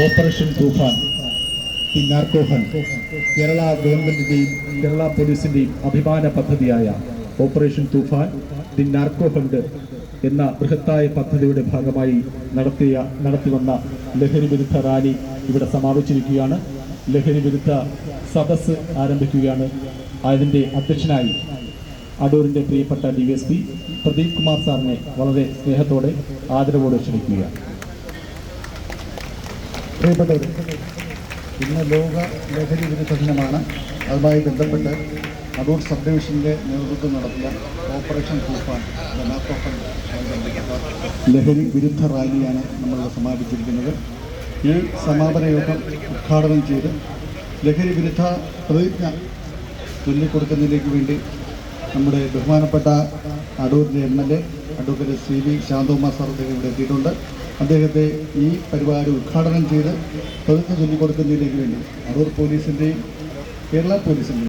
Operation Toofan the narco hunt Kerala ഗവൺമെന്റിന്റെയും കേരള പോലീസിന്റെയും അഭിമാന പദ്ധതിയായ operation Toofan the narco hunt എന്ന ബൃഹത്തായ പദ്ധതിയുടെ ഭാഗമായി നടത്തിവന്ന ലഹരി വിരുദ്ധ റാലി ഇവിടെ സമാപിച്ചിരിക്കുകയാണ്. ലഹരി വിരുദ്ധ സദസ്സ് ആരംഭിക്കുകയാണ്. അതിൻ്റെ അധ്യക്ഷനായി അടൂരിൻ്റെ പ്രിയപ്പെട്ട DSP പ്രദീപ് കുമാർ സാറിനെ വളരെ സ്നേഹത്തോടെ ആദരവോടെ ക്ഷണിക്കുകയാണ്. പ്രിയപ്പെട്ടവർ, ഇന്ന് ലോക ലഹരി വിരുദ്ധ ദിനമാണ്. അതുമായി ബന്ധപ്പെട്ട് അടൂർ സബ് ഡിവിഷൻ്റെ നേതൃത്വം നടത്തിയ ഓപ്പറേഷൻ തൂഫാൻ ലഹരി വിരുദ്ധ റാലിയാണ് നമ്മളിവിടെ സമാപിച്ചിരിക്കുന്നത്. ഈ സമാപന യോഗം ഉദ്ഘാടനം ചെയ്ത് ലഹരി വിരുദ്ധ പ്രതിജ്ഞ ചൊല്ലിക്കൊടുക്കുന്നതിലേക്ക് വേണ്ടി നമ്മുടെ ബഹുമാനപ്പെട്ട അടൂരിൻ്റെ MLA advocate CV Shanthakumar sir ഇവിടെ എത്തിയിട്ടുണ്ട്. അദ്ദേഹത്തെ ഈ പരിപാടി ഉദ്ഘാടനം ചെയ്ത് പ്രതിജ്ഞ ചൊല്ലിക്കൊടുക്കുന്നതിലേക്ക് വേണ്ടി അടൂർ പോലീസിൻ്റെയും കേരള പോലീസിൻ്റെയും